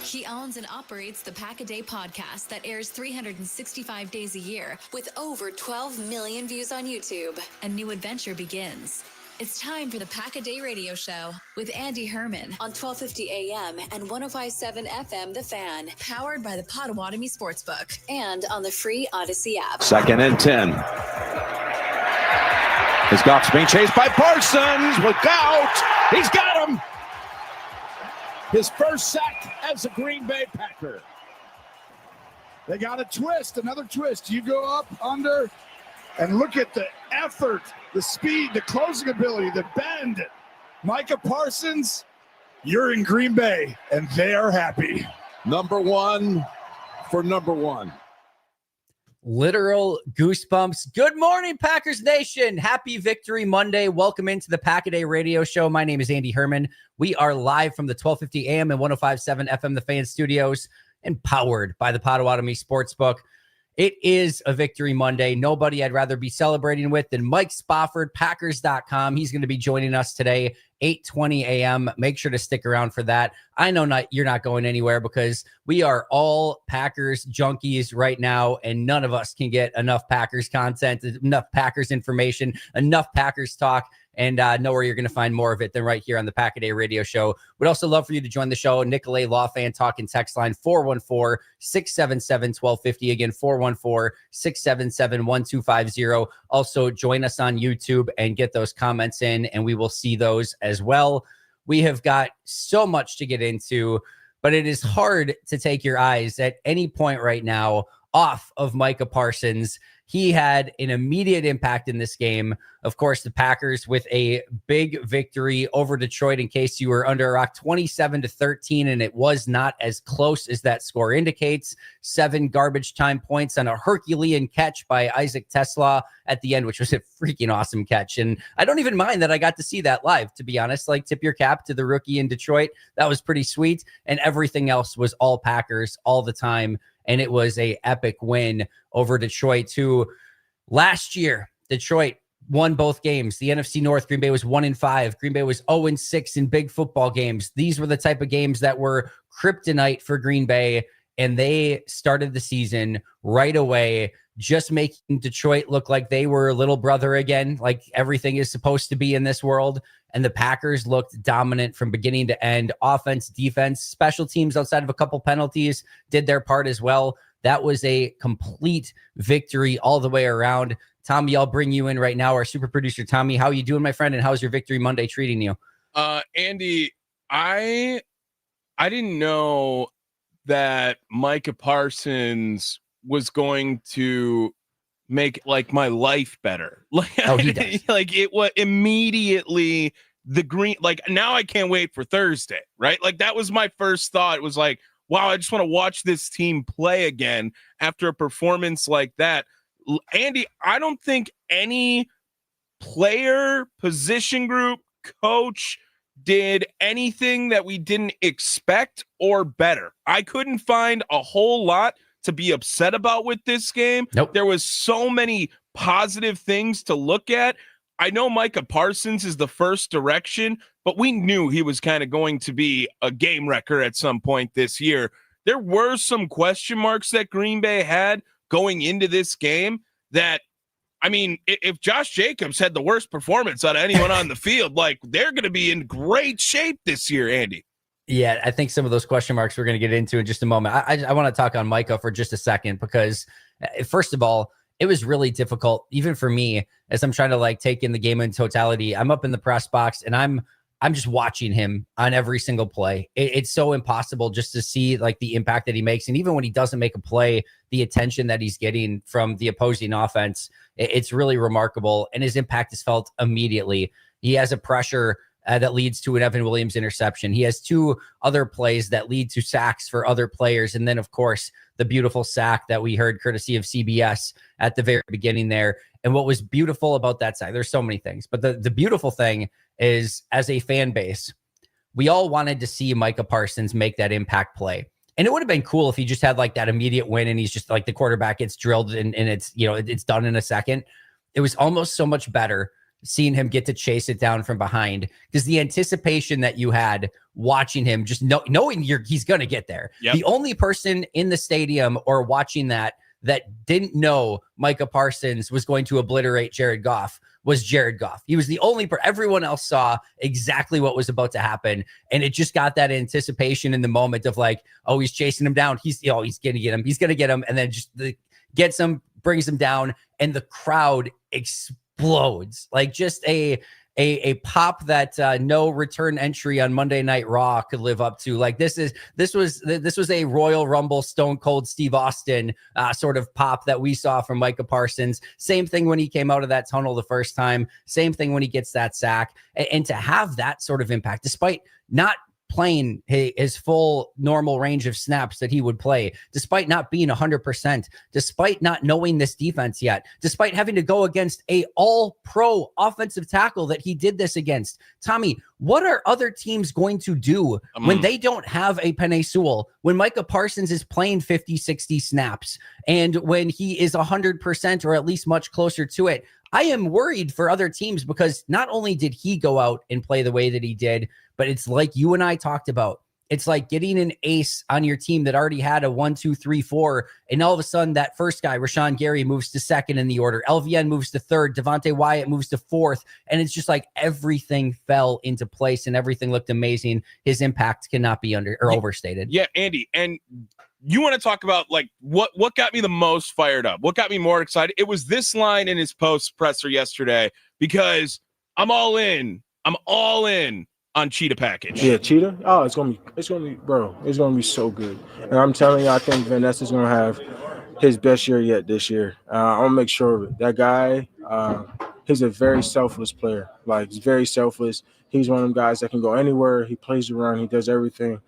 He owns and operates the Pack-A-Day podcast that airs 365 days a year with over 12 million views on YouTube. A new adventure begins. It's time for the Pack-A-Day radio show with Andy Herman on 1250 AM and 105.7 FM The Fan, powered by the Potawatomi Sportsbook and on the free Odyssey app. 2nd and 10. As Goff's being chased by Parsons. Look out! He's got him! His first sack as a Green Bay Packer. They got a twist, another twist. You go up, under, and look at the effort, the speed, the closing ability, the bend. Micah Parsons, you're in Green Bay, and they are happy. Number one for number one. Literal goosebumps. Good morning, Packers Nation. Happy Victory Monday. Welcome into the Pack-A-Day radio show. My name is Andy Herman. We are live from the 1250 AM and 105.7 FM The Fan studios and powered by the Potawatomi Sportsbook. It is a Victory Monday. Nobody I'd rather be celebrating with than Mike Spafford, Packers.com. He's going to be joining us today, 8:20 a.m. Make sure to stick around for that. I know you're not going anywhere because we are all Packers junkies right now, and none of us can get enough Packers content, enough Packers information, enough Packers talk, and know where you're going to find more of it than right here on the Pack-A-Day radio show. We'd also love for you to join the show. Nicolay Law Fan Talk and text line 414-677-1250. Again, 414-677-1250. Also, join us on YouTube and get those comments in, and we will see those as well. We have got so much to get into, but it is hard to take your eyes at any point right now off of Micah Parsons. He had an immediate impact in this game. Of course, the Packers with a big victory over Detroit, in case you were under a rock, 27-13, and it was not as close as that score indicates. 7 garbage time points on a Herculean catch by Isaac Tesla at the end, which was a freaking awesome catch. And I don't even mind that I got to see that live, to be honest. Like, tip your cap to the rookie in Detroit. That was pretty sweet. And everything else was all Packers all the time. And it was a epic win over Detroit, who last year, Detroit won both games. The NFC North, Green Bay was 1-5. Green Bay was 0-6 in big football games. These were the type of games that were kryptonite for Green Bay, and they started the season right away, just making Detroit look like they were little brother again, like everything is supposed to be in this world. And the Packers looked dominant from beginning to end. Offense, defense, special teams outside of a couple penalties did their part as well. That was a complete victory all the way around. Tommy, I'll bring you in right now. Our super producer, Tommy, how are you doing, my friend? And how's your Victory Monday treating you? Andy, I didn't know that Micah Parsons was going to make like my life better. Like, oh, he does. Like it was immediately the green. Like, now I can't wait for Thursday, right? Like, that was my first thought. It was like, wow, I just want to watch this team play again after a performance like that. Andy, I don't think any player, position group, coach did anything that we didn't expect or better. I couldn't find a whole lot to be upset about with this game. Nope. There was so many positive things to look at. I know Micah Parsons is the first direction, but we knew he was kind of going to be a game wrecker at some point this year. There were some question marks that Green Bay had going into this game that, I mean, if Josh Jacobs had the worst performance out of anyone on the field, like, they're going to be in great shape this year, Andy. Yeah, I think some of those question marks we're going to get into in just a moment. I want to talk on Micah for just a second because, first of all, it was really difficult, even for me, as I'm trying to like take in the game in totality. I'm up in the press box and I'm just watching him on every single play. It's so impossible just to see like the impact that he makes. And even when he doesn't make a play, the attention that he's getting from the opposing offense, it's really remarkable. And his impact is felt immediately. He has a pressure that leads to an Evan Williams interception. He has 2 other plays that lead to sacks for other players. And then, of course, the beautiful sack that we heard courtesy of CBS at the very beginning there. And what was beautiful about that sack, there's so many things, but the beautiful thing is, as a fan base, we all wanted to see Micah Parsons make that impact play. And it would have been cool if he just had like that immediate win and he's just like the quarterback gets drilled and it's, you know, it's done in a second. It was almost so much better seeing him get to chase it down from behind, because the anticipation that you had watching him, just knowing he's going to get there. Yep. The only person in the stadium or watching that didn't know Micah Parsons was going to obliterate Jared Goff was Jared Goff. He was the only everyone else saw exactly what was about to happen. And it just got that anticipation in the moment of like, oh, he's chasing him down. He's going to get him. He's going to get him. And then just gets him, brings him down. And the crowd explodes. Like just a pop that no return entry on Monday Night Raw could live up to. Like this was a Royal Rumble Stone Cold Steve Austin sort of pop that we saw from Micah Parsons. Same thing when he came out of that tunnel the first time. Same thing when he gets that sack. And to have that sort of impact, despite not playing his full normal range of snaps that he would play, despite not being 100%, despite not knowing this defense yet, despite having to go against a all-pro offensive tackle that he did this against. Tommy, what are other teams going to do when they don't have a Penei Sewell, when Micah Parsons is playing 50, 60 snaps, and when he is 100% or at least much closer to it? I am worried for other teams, because not only did he go out and play the way that he did, but it's like you and I talked about. It's like getting an ace on your team that already had a 1, 2, 3, 4. And all of a sudden that first guy, Rashawn Gary, moves to second in the order. LVN moves to third. Devontae Wyatt moves to fourth. And it's just like everything fell into place and everything looked amazing. His impact cannot be overstated. Yeah, Andy. And you want to talk about like what got me the most fired up? What got me more excited? It was this line in his post presser yesterday, because I'm all in on Cheetah package. Yeah, Cheetah. Oh, it's gonna be, bro. It's gonna be so good. And I'm telling you, I think Van Ness is gonna have his best year yet this year. I'm gonna make sure of it. That guy, he's a very selfless player. Like, he's very selfless. He's one of them guys that can go anywhere. He plays the run. He does everything.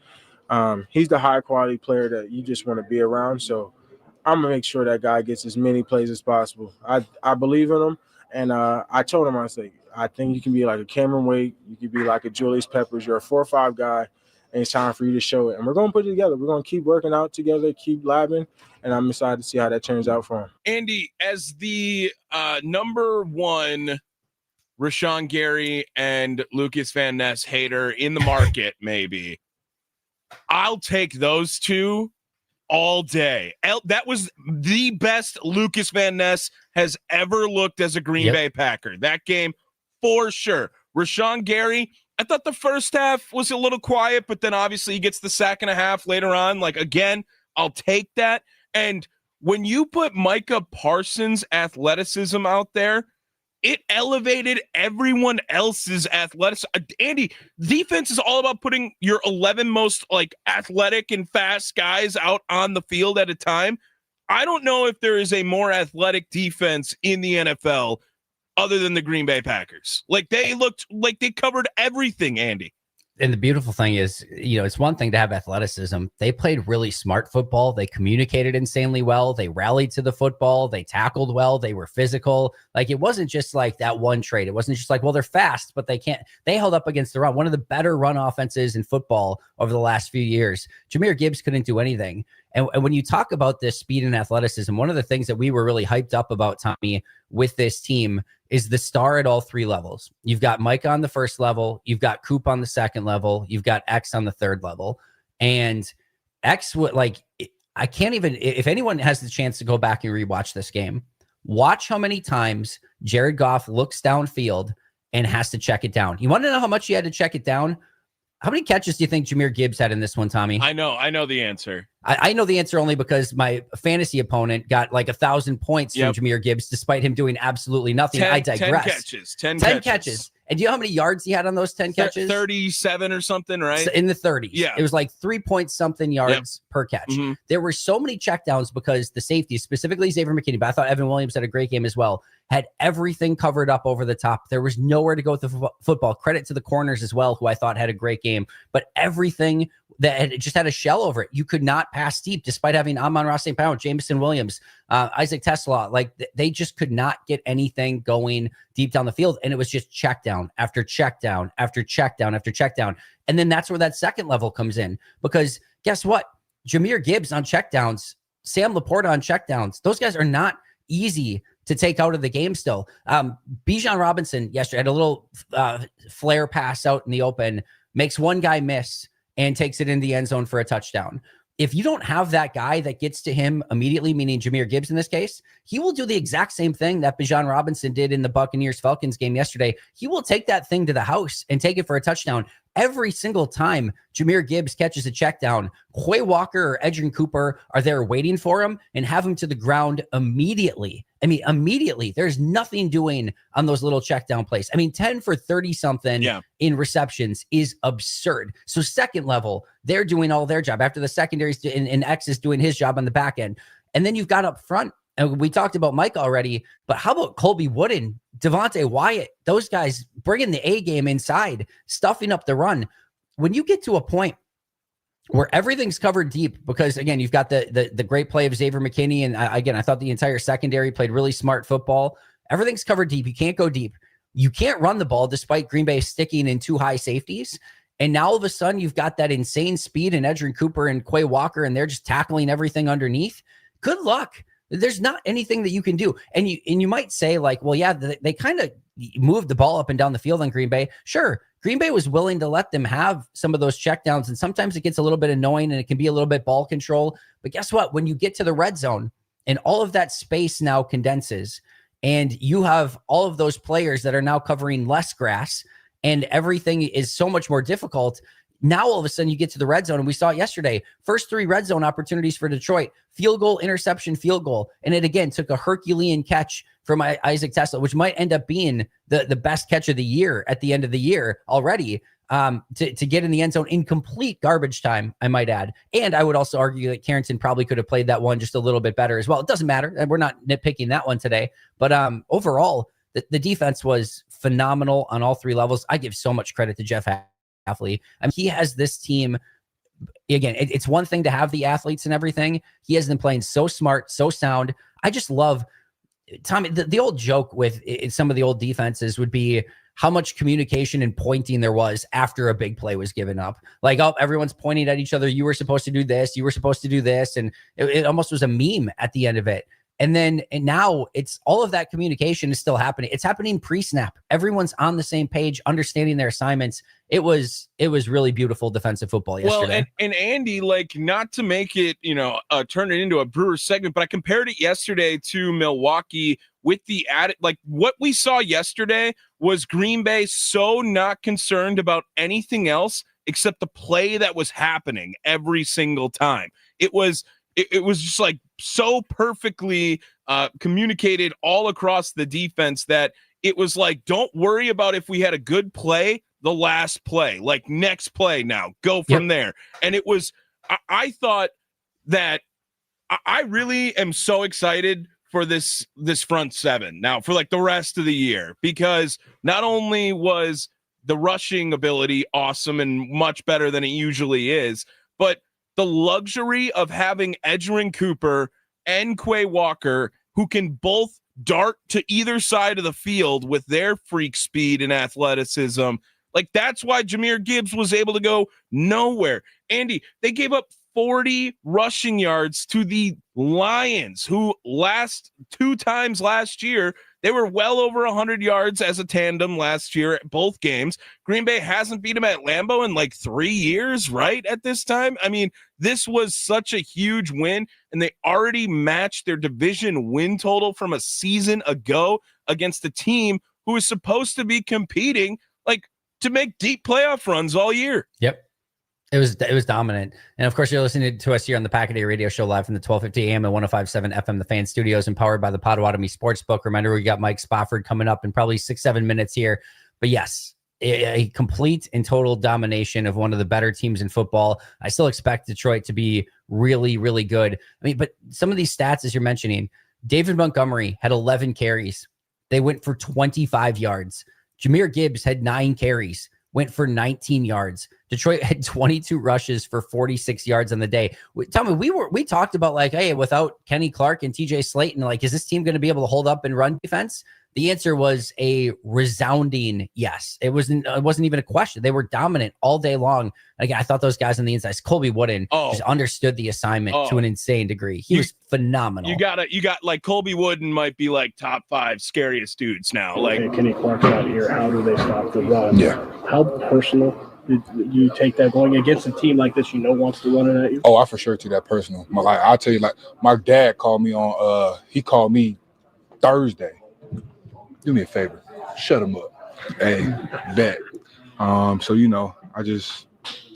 He's the high quality player that you just want to be around. So I'm gonna make sure that guy gets as many plays as possible. I believe in him, and I told him, I said, I think you can be like a Cameron Wake. You could be like a Julius Peppers. You're a 4-5 guy, and it's time for you to show it. And we're going to put it together. We're going to keep working out together, keep labbing, and I'm excited to see how that turns out for him. Andy, as the number one Rashawn Gary and Lucas Van Ness hater in the market, maybe, I'll take those two all day. That was the best Lucas Van Ness has ever looked as a Green Bay Packer. That game, for sure. Rashawn Gary, I thought the first half was a little quiet, but then obviously he gets the sack and a half later on. Like, again, I'll take that. And when you put Micah Parsons' athleticism out there, it elevated everyone else's athleticism. Andy, defense is all about putting your 11 most like athletic and fast guys out on the field at a time. I don't know if there is a more athletic defense in the NFL other than the Green Bay Packers. Like, they looked like they covered everything, Andy. And the beautiful thing is, it's one thing to have athleticism. They played really smart football. They communicated insanely well. They rallied to the football. They tackled well. They were physical. Like, it wasn't just like that one trait. It wasn't just like, well, they're fast, but they can't. They held up against the run. One of the better run offenses in football over the last few years. Jahmyr Gibbs couldn't do anything. And when you talk about this speed and athleticism, one of the things that we were really hyped up about, Tommy, with this team is the star at all three levels. You've got Micah on the first level. You've got Coop on the second level. You've got X on the third level. And X would I can't even, if anyone has the chance to go back and rewatch this game, watch how many times Jared Goff looks downfield and has to check it down. You want to know how much he had to check it down? How many catches do you think Jahmyr Gibbs had in this one, Tommy? I know the answer. I know the answer only because my fantasy opponent got like 1,000 points from Jahmyr Gibbs, despite him doing absolutely nothing. I digress. 10 catches. And do you know how many yards he had on those 10 catches? 37 or something, right? In the 30s. Yeah. It was like 3-point-something yards per catch. Mm-hmm. There were so many checkdowns because the safeties, specifically Xavier McKinney, but I thought Evan Williams had a great game as well, had everything covered up over the top. There was nowhere to go with the football. Credit to the corners as well, who I thought had a great game. But everything that just had a shell over it. You could not pass deep, despite having Amon-Ra St. Brown, Jameson Williams, Isaac Tesla. Like, they just could not get anything going deep down the field. And it was just check down after check down after check down after check down. And then that's where that second level comes in. Because guess what? Jahmyr Gibbs on checkdowns, Sam Laporta on checkdowns, those guys are not easy to take out of the game still. Bijan Robinson yesterday had a little flare pass out in the open, makes one guy miss and takes it in the end zone for a touchdown. If you don't have that guy that gets to him immediately, meaning Jahmyr Gibbs in this case, he will do the exact same thing that Bijan Robinson did in the Buccaneers-Falcons game yesterday. He will take that thing to the house and take it for a touchdown. Every single time Jahmyr Gibbs catches a check down, Quay Walker or Edgerrin Cooper are there waiting for him and have him to the ground immediately. I mean, immediately. There's nothing doing on those little check down plays. I mean, 10 for 30 something in receptions is absurd. So second level, they're doing all their job after the secondaries and X is doing his job on the back end. And then you've got up front, and we talked about Mike already, but how about Colby Wooden, Devontae Wyatt, those guys bringing the A game inside, stuffing up the run. When you get to a point where everything's covered deep, because again, you've got the great play of Xavier McKinney. And I thought the entire secondary played really smart football. Everything's covered deep. You can't go deep. You can't run the ball despite Green Bay sticking in two high safeties. And now all of a sudden you've got that insane speed in Edgerrin Cooper and Quay Walker, and they're just tackling everything underneath. Good luck. There's not anything that you can do. And you might say like, well, yeah, they kind of moved the ball up and down the field on Green Bay. Sure. Green Bay was willing to let them have some of those checkdowns. And sometimes it gets a little bit annoying and it can be a little bit ball control. But guess what? When you get to the red zone and all of that space now condenses and you have all of those players that are now covering less grass and everything is so much more difficult. Now, all of a sudden, you get to the red zone, and we saw it yesterday. First 3 red zone opportunities for Detroit. Field goal, interception, field goal. And it, again, took a Herculean catch from Isaac Tesla, which might end up being the best catch of the year at the end of the year already, to get in the end zone in complete garbage time, I might add. And I would also argue that Carrington probably could have played that one just a little bit better as well. It doesn't matter. And we're not nitpicking that one today. But overall, the defense was phenomenal on all 3 levels. I give so much credit to Jeff Hafley. I mean, he has this team. Again, it's one thing to have the athletes and everything. He has them playing so smart, so sound. I just love, Tommy, the old joke with some of the old defenses would be how much communication and pointing there was after a big play was given up. Like, oh, everyone's pointing at each other. You were supposed to do this. You were supposed to do this. And it almost was a meme at the end of it. And now it's all of that communication is still happening. It's happening pre-snap. Everyone's on the same page, understanding their assignments. It was really beautiful defensive football yesterday. Well, and Andy, like, not to make it, turn it into a Brewers segment, but I compared it yesterday to Milwaukee with the added, like, what we saw yesterday was Green Bay so not concerned about anything else except the play that was happening every single time. It was just like so perfectly communicated all across the defense that it was like, don't worry about if we had a good play, the last play, like next play now, go from there. And it was, I thought that I really am so excited for this front seven now for like the rest of the year, because not only was the rushing ability awesome and much better than it usually is, but the luxury of having Edgerrin Cooper and Quay Walker, who can both dart to either side of the field with their freak speed and athleticism. Like, that's why Jahmyr Gibbs was able to go nowhere. Andy, they gave up 40 rushing yards to the Lions, who two times last year, they were well over 100 yards as a tandem last year at both games. Green Bay hasn't beat them at Lambeau in like 3 years, right, at this time? I mean, this was such a huge win, and they already matched their division win total from a season ago against a team who is supposed to be competing like to make deep playoff runs all year. Yep. It was dominant. And of course, you're listening to us here on the Pack-A-Day Radio Show live from the 1250 AM and 105.7 FM, the Fan Studios, and powered by the Potawatomi Sportsbook. Remember, we got Mike Spafford coming up in probably 6-7 minutes here. But yes, a complete and total domination of one of the better teams in football. I still expect Detroit to be really, really good. I mean, but some of these stats, as you're mentioning, David Montgomery had 11 carries. They went for 25 yards. Jahmyr Gibbs had 9 carries, went for 19 yards. Detroit had 22 rushes for 46 yards on the day. Tell me, we talked about like, hey, without Kenny Clark and TJ Slayton, like, is this team going to be able to hold up and run defense? The answer was a resounding yes. It wasn't even a question. They were dominant all day long. Again, I thought those guys on the inside, Colby Wooden, just understood the assignment to an insane degree. He was phenomenal. You got like Colby Wooden might be like top 5 scariest dudes now. Like Kenny Clark's out here. How do they stop the run? Yeah. How personal did you take that going against a team like this wants to run it at you? Oh, I for sure took that personal. I'll tell you, like, my dad called me on he called me Thursday. Do me a favor. Shut him up. Hey, bet. So, I just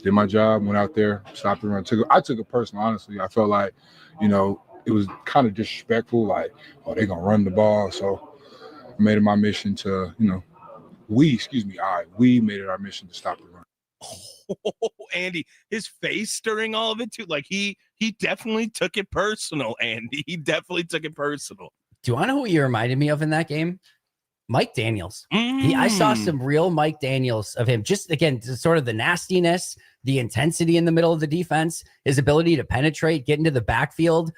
did my job, went out there, stopped the run. I took it personal, honestly. I felt like, it was kind of disrespectful, like, oh, they're going to run the ball. So I made it my mission to, we made it our mission to stop the run. Oh, Andy, his face during all of it too. Like he definitely took it personal, Andy. He definitely took it personal. Do you want to know who you reminded me of in that game? Mike Daniels. I saw some real Mike Daniels of him. Just again, sort of the nastiness, the intensity in the middle of the defense, his ability to penetrate, get into the backfield,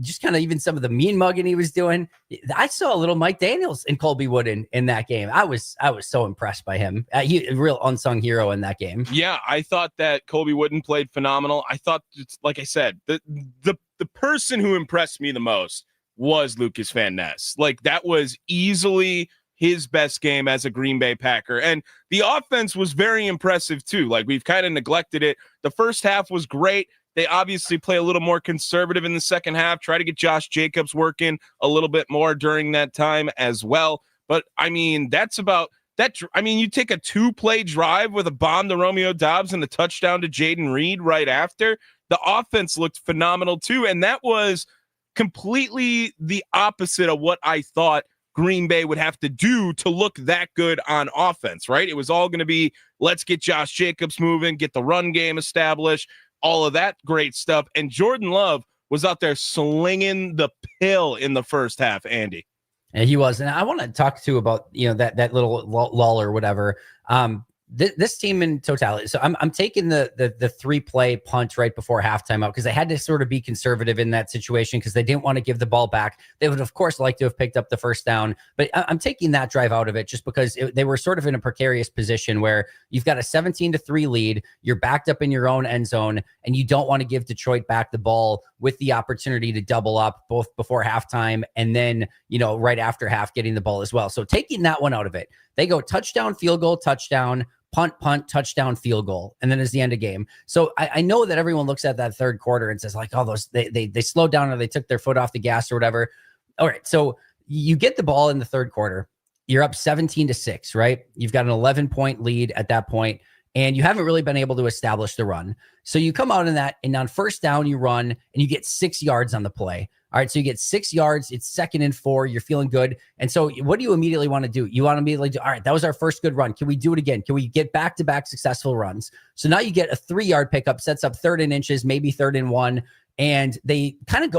just kind of even some of the mean mugging he was doing. I saw a little Mike Daniels in Colby Wooden in that game. I was so impressed by him. He a real unsung hero in that game. Yeah, I thought that Colby Wooden played phenomenal. I thought, like I said, the person who impressed me the most was Lucas Van Ness. Like that was easily his best game as a Green Bay Packer. And the offense was very impressive too. Like we've kind of neglected it. The first half was great. They obviously play a little more conservative in the second half, try to get Josh Jacobs working a little bit more during that time as well. But I mean, that's about that. I mean, you take a 2-play drive with a bomb to Romeo Doubs and a touchdown to Jaden Reed right after. The offense looked phenomenal too. And that was completely the opposite of what I thought Green Bay would have to do to look that good on offense, right? It was all going to be, let's get Josh Jacobs moving, get the run game established, all of that great stuff. And Jordan Love was out there slinging the pill in the first half, Andy. And he was. And I want to talk to about, that little lull or whatever. This team in totality. So I'm taking the 3-play punt right before halftime out because they had to sort of be conservative in that situation because they didn't want to give the ball back. They would of course like to have picked up the first down, but I'm taking that drive out of it just because they were sort of in a precarious position where you've got a 17-3 lead, you're backed up in your own end zone, and you don't want to give Detroit back the ball with the opportunity to double up both before halftime and then, right after half getting the ball as well. So taking that one out of it, they go touchdown, field goal, touchdown, punt, touchdown, field goal, and then it's the end of game. So I know that everyone looks at that third quarter and says like, oh, those they slowed down or they took their foot off the gas or whatever. All right, so you get the ball in the third quarter, you're up 17-6, right? You've got an 11-point lead at that point, and you haven't really been able to establish the run. So you come out in that, and on first down you run, and you get 6 yards on the play. All right, so you get 6 yards. It's 2nd and 4. You're feeling good. And so what do you immediately want to do? You want to immediately do, all right, that was our first good run. Can we do it again? Can we get back-to-back successful runs? So now you get a 3-yard pickup, sets up 3rd and inches, maybe 3rd and 1. And they kind of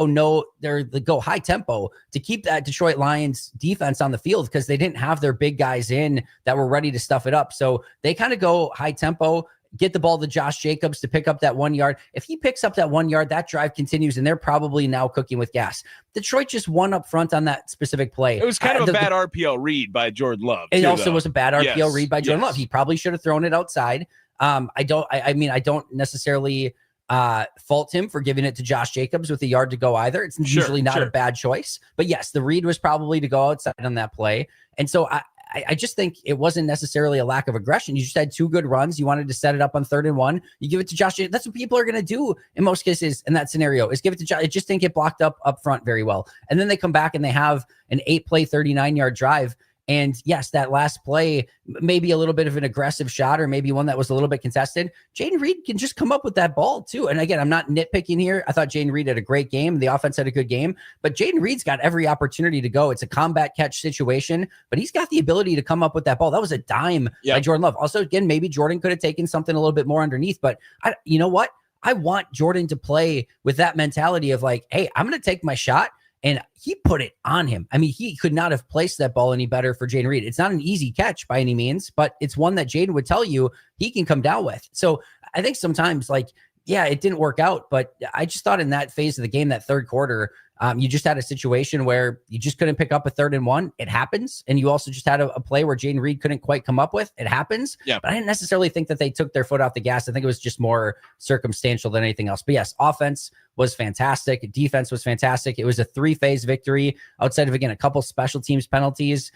they go high tempo to keep that Detroit Lions defense on the field because they didn't have their big guys in that were ready to stuff it up. So they kind of go high tempo, get the ball to Josh Jacobs to pick up that 1 yard. If he picks up that 1 yard, that drive continues, and they're probably now cooking with gas. Detroit just won up front on that specific play. It was kind of a bad RPO read by Jordan Love. It also was a bad RPO read by Jordan Love. He probably should have thrown it outside. I don't necessarily fault him for giving it to Josh Jacobs with a yard to go either. It's usually not a bad choice. But yes, the read was probably to go outside on that play. And so I just think it wasn't necessarily a lack of aggression. You just had 2 good runs. You wanted to set it up on 3rd and 1. You give it to Josh. That's what people are going to do in most cases in that scenario is give it to Josh. It just didn't get blocked up front very well. And then they come back and they have an 8-play, 39-yard drive. And yes, that last play, maybe a little bit of an aggressive shot or maybe one that was a little bit contested. Jaden Reed can just come up with that ball too. And again, I'm not nitpicking here. I thought Jaden Reed had a great game. The offense had a good game, but Jaden Reed's got every opportunity to go. It's a combat catch situation, but he's got the ability to come up with that ball. That was a dime by Jordan Love. Also, again, maybe Jordan could have taken something a little bit more underneath, but you know what? I want Jordan to play with that mentality of like, hey, I'm going to take my shot. And he put it on him. I mean, he could not have placed that ball any better for Jaden Reed. It's not an easy catch by any means, but it's one that Jaden would tell you he can come down with. So I think sometimes it didn't work out, but I just thought in that phase of the game, that third quarter, You just had a situation where you just couldn't pick up a 3rd and 1. It happens. And you also just had a play where Jaden Reed couldn't quite come up with. It happens. Yeah. But I didn't necessarily think that they took their foot off the gas. I think it was just more circumstantial than anything else. But yes, offense was fantastic. Defense was fantastic. It was a 3-phase victory outside of, again, a couple special teams penalties,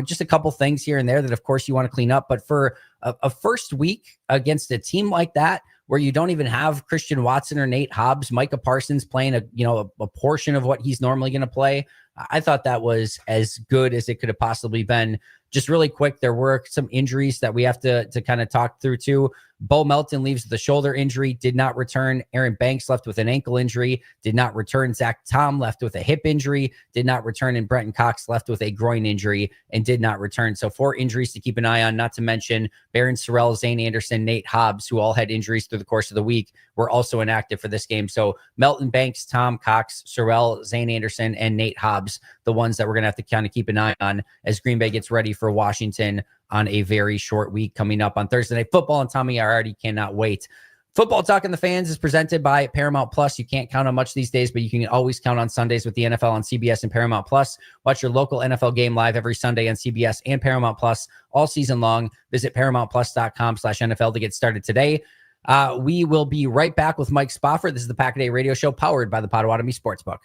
just a couple things here and there that, of course, you want to clean up. But for a first week against a team like that, where you don't even have Christian Watson or Nate Hobbs, Micah Parsons playing a portion of what he's normally going to play, I thought that was as good as it could have possibly been. Just really quick, there were some injuries that we have to kind of talk through too. Bo Melton leaves with a shoulder injury, did not return. Aaron Banks left with an ankle injury, did not return. Zach Tom left with a hip injury, did not return. And Brenton Cox left with a groin injury and did not return. So 4 injuries to keep an eye on, not to mention Barron Sorrell, Zane Anderson, Nate Hobbs, who all had injuries through the course of the week, were also inactive for this game. So Melton, Banks, Tom, Cox, Sorrell, Zane Anderson, and Nate Hobbs, the ones that we're going to have to kind of keep an eye on as Green Bay gets ready for Washington on a very short week coming up on Thursday Night Football. And Tommy, I already cannot wait. Football Talking the Fans is presented by Paramount Plus. You can't count on much these days, but you can always count on Sundays with the NFL on CBS and Paramount Plus. Watch your local NFL game live every Sunday on CBS and Paramount Plus all season long. Visit ParamountPlus.com/NFL to get started today. We will be right back with Mike Spafford. This is the Pack-A-Day Radio Show powered by the Potawatomi Sportsbook.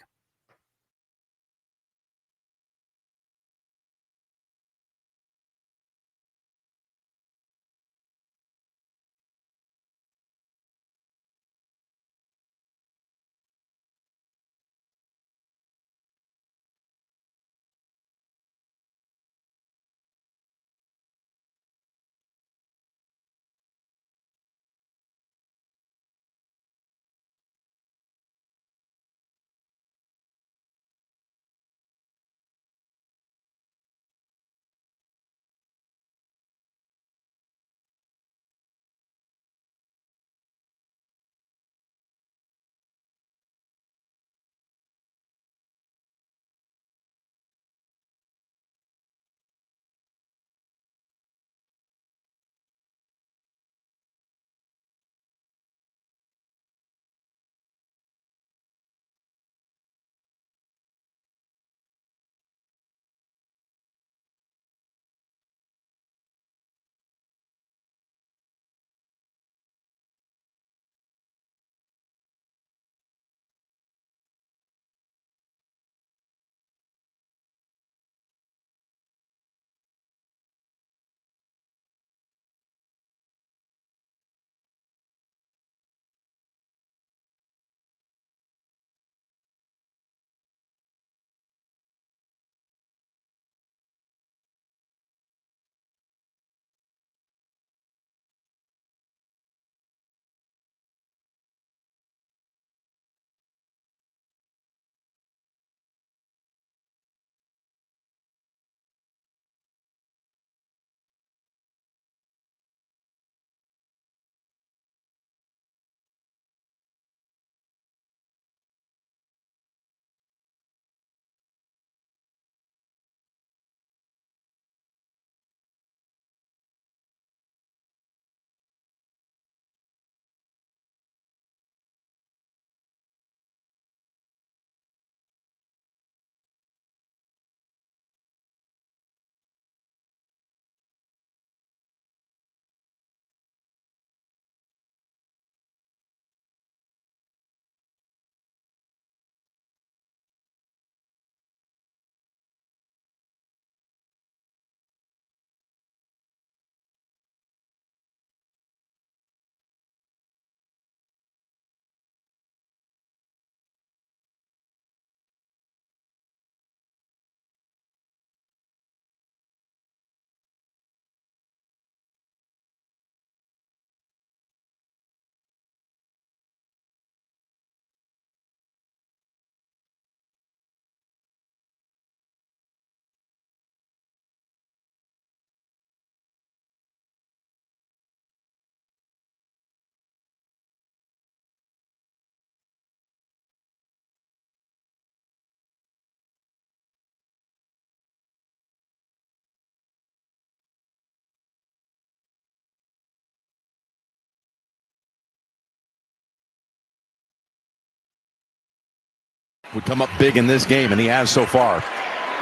would come up big in this game, and he has so far.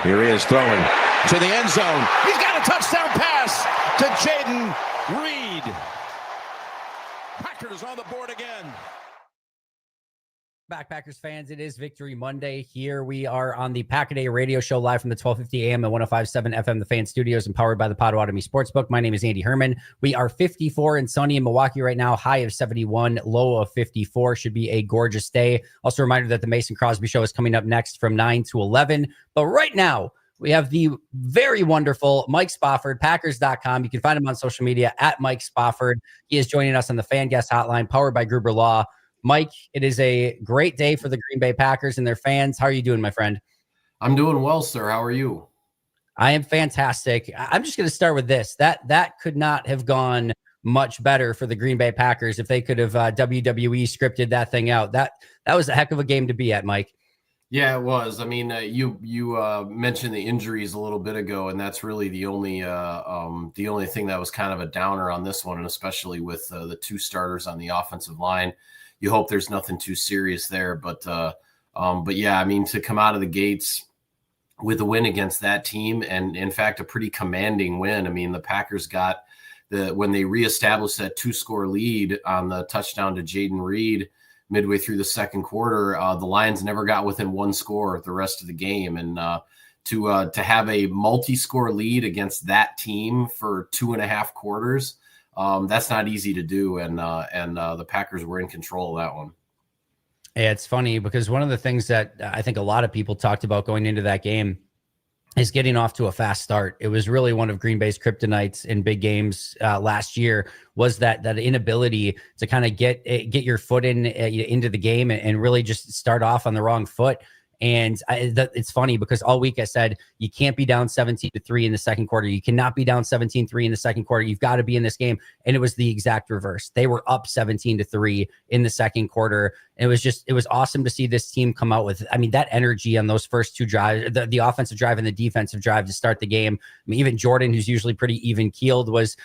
Here he is throwing to the end zone. He's got a touchdown pass to Jaden Reed. Packers on the board again. Back, Packers fans, it is Victory Monday. Here we are on the Pack-A-Day radio show live from the 1250 AM and 105.7 FM, the Fan Studios, and powered by the Potawatomi Sportsbook. My name is Andy Herman. We are 54 and sunny in Milwaukee right now, high of 71, low of 54. Should be a gorgeous day. Also a reminder that the Mason Crosby Show is coming up next from 9 to 11. But right now, we have the very wonderful Mike Spafford, Packers.com. You can find him on social media at Mike Spafford. He is joining us on the Fan Guest Hotline, powered by Gruber Law. Mike, it is a great day for the Green Bay Packers and their fans. How are you doing, my friend? I'm doing well, sir. How are you? I am fantastic. I'm just going to start with this. That could not have gone much better for the Green Bay Packers if they could have WWE scripted that thing out. That was a heck of a game to be at, Mike. Yeah, it was. I mean, you mentioned the injuries a little bit ago, and that's really the only thing that was kind of a downer on this one, and especially with the two starters on the offensive line. You hope there's nothing too serious there, but yeah, I mean, to come out of the gates with a win against that team, and in fact, a pretty commanding win. I mean, the Packers got when they reestablished that 2-score lead on the touchdown to Jaden Reed midway through the second quarter. The Lions never got within 1 score the rest of the game, and to have a multi-score lead against that team for 2.5 quarters. That's not easy to do, and the Packers were in control of that one. Yeah, it's funny because one of the things that I think a lot of people talked about going into that game is getting off to a fast start. It was really one of Green Bay's kryptonites in big games last year, was that inability to kind of get your foot into the game and really just start off on the wrong foot. And it's funny because all week I said, you can't be down 17-3 in the second quarter. You cannot be down 17-3 in the second quarter. You've got to be in this game. And it was the exact reverse. They were up 17-3 in the second quarter. And it was awesome to see this team come out with, I mean, that energy on those first two drives, the offensive drive and the defensive drive to start the game. I mean, even Jordan, who's usually pretty even keeled, was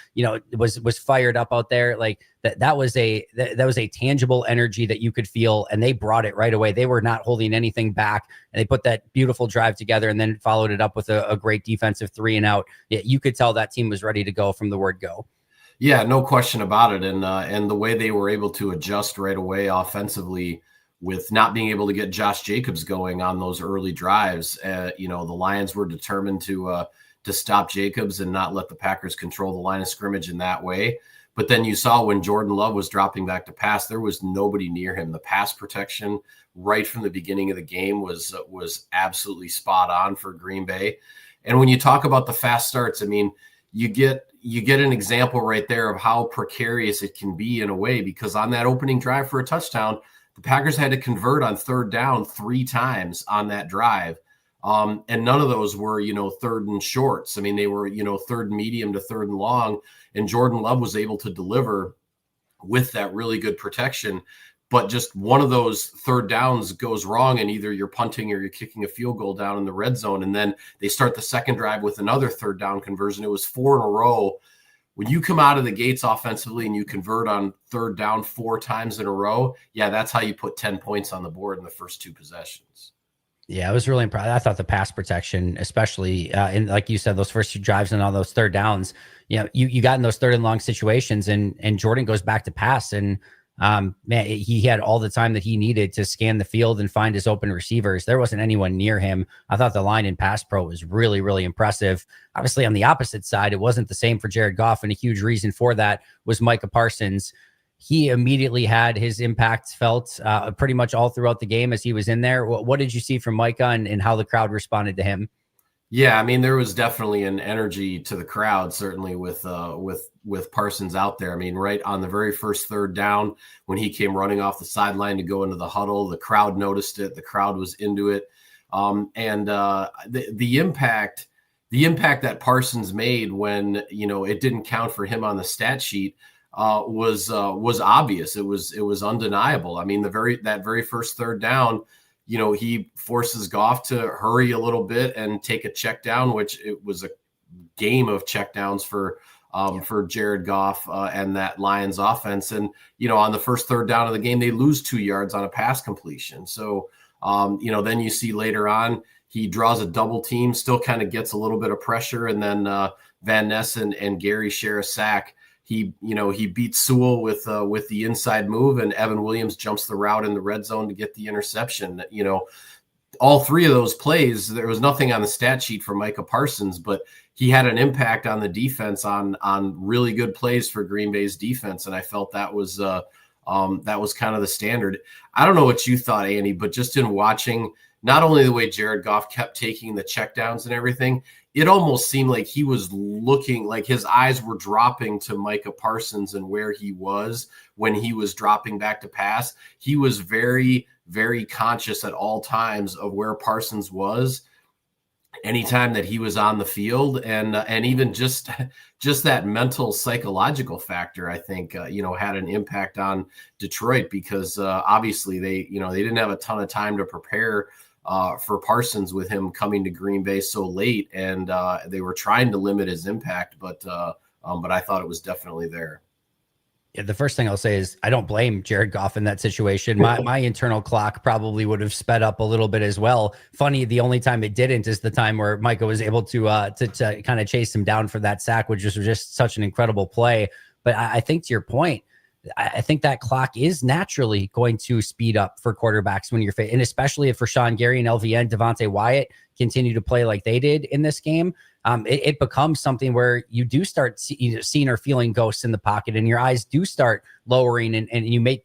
fired up out there. Like that was a tangible energy that you could feel, and they brought it right away. They were not holding anything back, and they put that beautiful drive together and then followed it up with a great defensive 3-and-out. Yeah, you could tell that team was ready to go from the word go. Yeah, no question about it. And the way they were able to adjust right away offensively with not being able to get Josh Jacobs going on those early drives, the Lions were determined to stop Jacobs and not let the Packers control the line of scrimmage in that way. But then you saw when Jordan Love was dropping back to pass, there was nobody near him. The pass protection right from the beginning of the game was absolutely spot on for Green Bay. And when you talk about the fast starts, I mean, you get an example right there of how precarious it can be in a way, because on that opening drive for a touchdown, the Packers had to convert on 3rd down 3 times on that drive. And none of those were, 3rd and shorts. I mean, they were, 3rd and medium to 3rd and long. And Jordan Love was able to deliver with that really good protection. But just one of those 3rd downs goes wrong, and either you're punting or you're kicking a field goal down in the red zone. And then they start the second drive with another 3rd down conversion. It was 4 in a row. When you come out of the gates offensively and you convert on 3rd down 4 times in a row, yeah, that's how you put 10 points on the board in the first 2 possessions. Yeah, I was really impressed. I thought the pass protection, especially in, like you said, those first 2 drives and all those 3rd downs, you got in those 3rd and long situations, and Jordan goes back to pass, and man, he had all the time that he needed to scan the field and find his open receivers. There wasn't anyone near him. I thought the line in pass pro was really, really impressive. Obviously, on the opposite side, it wasn't the same for Jared Goff, and a huge reason for that was MICAH Parsons. He immediately had his impact felt pretty much all throughout the game as he was in there. What did you see from MICAH and how the crowd responded to him? Yeah, I mean, there was definitely an energy to the crowd, certainly with Parsons out there. I mean, right on the very first 3rd down, when he came running off the sideline to go into the huddle, the crowd noticed it. The crowd was into it. And the impact that Parsons made when, it didn't count for him on the stat sheet was obvious. It was undeniable. I mean, that very first 3rd down, he forces Goff to hurry a little bit and take a check down, which it was a game of check downs for Jared Goff and that Lions offense. And, on the first 3rd down of the game, they lose 2 yards on a pass completion. So Then you see later on, he draws a double team, still kind of gets a little bit of pressure. And then Van Ness and Gary share a sack. He beats Sewell with the inside move, and Evan Williams jumps the route in the red zone to get the interception. All three of those plays, there was nothing on the stat sheet for Micah Parsons, but he had an impact on the defense on really good plays for Green Bay's defense. And I felt that was kind of the standard. I don't know what you thought, Andy, but just in watching not only the way Jared Goff kept taking the checkdowns and everything, it almost seemed like he was looking like his eyes were dropping to Micah Parsons and where he was when he was dropping back to pass. He was very, very conscious at all times of where Parsons was anytime that he was on the field. And even just that mental psychological factor, I think, had an impact on Detroit, because obviously they didn't have a ton of time to prepare for Parsons with him coming to Green Bay so late, and they were trying to limit his impact, but I thought it was definitely there. Yeah, the first thing I'll say is I don't blame Jared Goff in that situation. My internal clock probably would have sped up a little bit as well. Funny, the only time it didn't is the time where Micah was able to kind of chase him down for that sack, which was just such an incredible play. But I think to your point, I think that clock is naturally going to speed up for quarterbacks when you're fit, and especially if Rashawn Gary and LVN, Devontae Wyatt continue to play like they did in this game. It becomes something where you do start seeing or feeling ghosts in the pocket, and your eyes do start lowering, and you may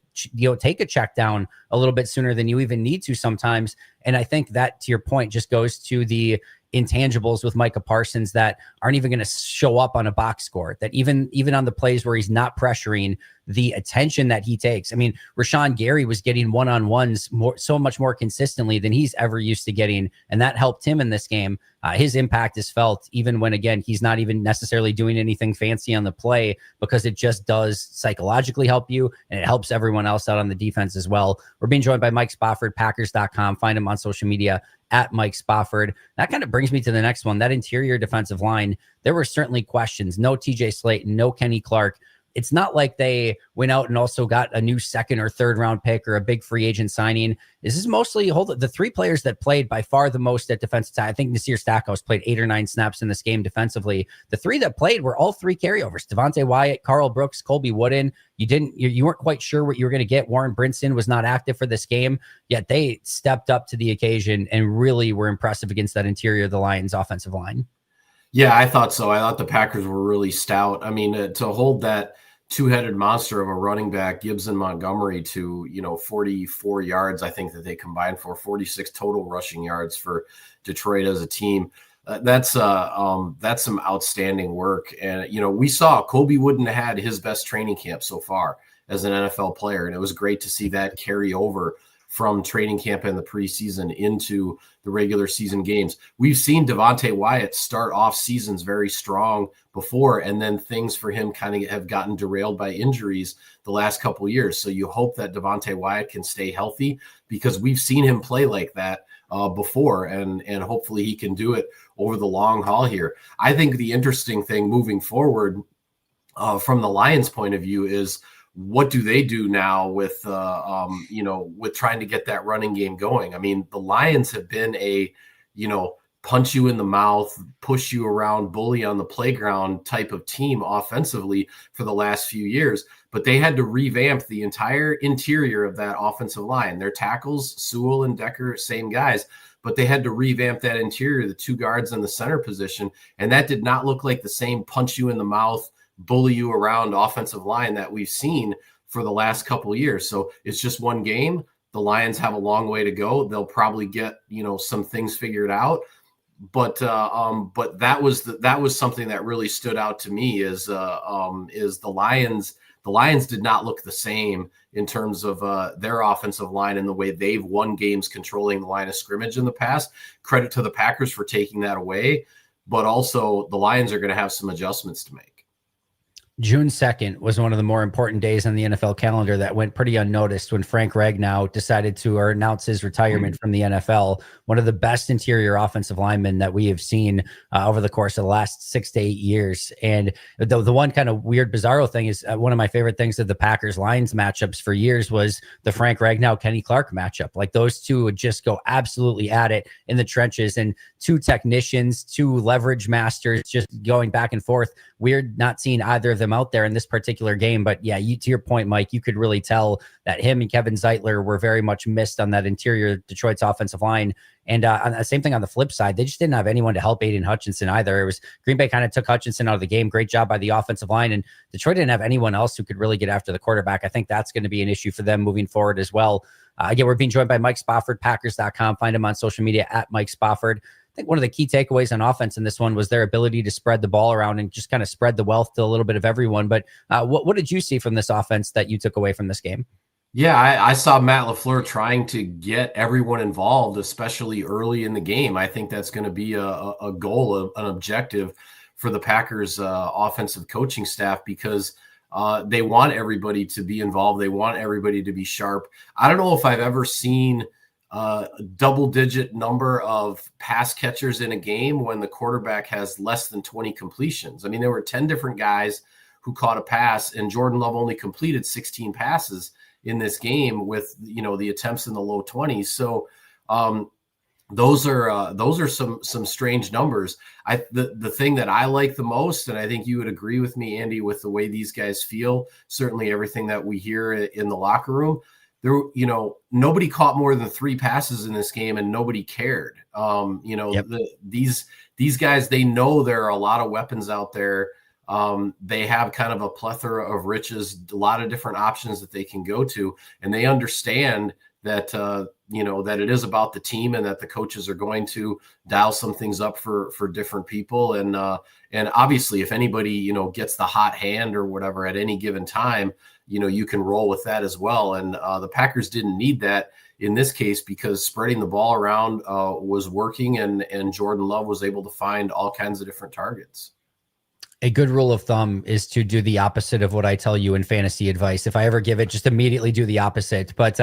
take a check down a little bit sooner than you even need to sometimes. And I think that, to your point, just goes to the intangibles with Micah Parsons that aren't even going to show up on a box score, that even on the plays where he's not pressuring, the attention that he takes. I mean, Rashawn Gary was getting one-on-ones so much more consistently than he's ever used to getting, and that helped him in this game. His impact is felt even when, again, he's not even necessarily doing anything fancy on the play, because it just does psychologically help you, and it helps everyone else out on the defense as well. We're being joined by Mike Spafford, Packers.com. Find him on social media at Mike Spafford. That kind of brings me to the next one, that interior defensive line. There were certainly questions. No TJ Slayton, no Kenny Clark. It's not like they went out and also got a new second or third round pick or a big free agent signing. This is mostly the three players that played by far the most at defensive side. I think Nasir Stackhouse played 8 or 9 snaps in this game defensively. The three that played were all three carryovers: Devontae Wyatt, Carl Brooks, Colby Wooden. You weren't quite sure what you were going to get. Warren Brinson was not active for this game, yet they stepped up to the occasion and really were impressive against that interior of the Lions offensive line. Yeah, I thought so. I thought the Packers were really stout. I mean, to hold that two-headed monster of a running back, Gibbs and Montgomery, to 44 yards, I think that they combined for 46 total rushing yards for Detroit as a team. That's some outstanding work. And we saw Colby Wooden had his best training camp so far as an NFL player, and it was great to see that carry over from training camp and the preseason into the regular season games. We've seen Devontae Wyatt start off seasons very strong before, and then things for him kind of have gotten derailed by injuries the last couple of years. So you hope that Devontae Wyatt can stay healthy, because we've seen him play like that before, and hopefully he can do it over the long haul here. I think the interesting thing moving forward from the Lions' point of view is, what do they do now with trying to get that running game going? I mean, the Lions have been a, punch you in the mouth, push you around, bully on the playground type of team offensively for the last few years, but they had to revamp the entire interior of that offensive line. Their tackles, Sewell and Decker, same guys, but they had to revamp that interior, the two guards in the center position, and that did not look like the same punch you in the mouth, bully you around offensive line that we've seen for the last couple of years. So it's just one game. The Lions have a long way to go. They'll probably get, some things figured out. But that was something that really stood out to me is the Lions. The Lions did not look the same in terms of their offensive line and the way they've won games controlling the line of scrimmage in the past. Credit to the Packers for taking that away, but also the Lions are going to have some adjustments to make. June 2nd was one of the more important days on the NFL calendar that went pretty unnoticed when Frank Ragnow decided to announce his retirement from the NFL. One of the best interior offensive linemen that we have seen over the course of the last 6 to 8 years. And the one kind of weird, bizarro thing is one of my favorite things of the Packers-Lions matchups for years was the Frank Ragnow-Kenny Clark matchup. Like those two would just go absolutely at it in the trenches, and two technicians, two leverage masters just going back and forth. Weird not seeing either of them out there in this particular game. But yeah, to your point, Mike, you could really tell that him and Kevin Zeitler were very much missed on that interior Detroit's offensive line. And on the same thing on the flip side, they just didn't have anyone to help Aiden Hutchinson either. It was Green Bay kind of took Hutchinson out of the game. Great job by the offensive line. And Detroit didn't have anyone else who could really get after the quarterback. I think that's going to be an issue for them moving forward as well. Again, we're being joined by Mike Spafford, Packers.com. Find him on social media at Mike Spafford. I think one of the key takeaways on offense in this one was their ability to spread the ball around and just kind of spread the wealth to a little bit of everyone. But what did you see from this offense that you took away from this game? Yeah, I saw Matt LaFleur trying to get everyone involved, especially early in the game. I think that's going to be a goal, an objective for the Packers offensive coaching staff, because they want everybody to be involved. They want everybody to be sharp. I don't know if I've ever seen a double-digit number of pass catchers in a game when the quarterback has less than 20 completions. I mean, there were 10 different guys who caught a pass, and Jordan Love only completed 16 passes in this game with, the attempts in the low 20s. So those are some strange numbers. The thing that I like the most, and I think you would agree with me, Andy, with the way these guys feel, certainly everything that we hear in the locker room, there, nobody caught more than 3 passes in this game and nobody cared. Yep. These guys, they know there are a lot of weapons out there. They have kind of a plethora of riches, a lot of different options that they can go to, and they understand that, that it is about the team and that the coaches are going to dial some things up for different people. And obviously if anybody, gets the hot hand or whatever at any given time, you can roll with that as well. And the Packers didn't need that in this case, because spreading the ball around was working, and Jordan Love was able to find all kinds of different targets. A good rule of thumb is to do the opposite of what I tell you in fantasy advice. If I ever give it, just immediately do the opposite. But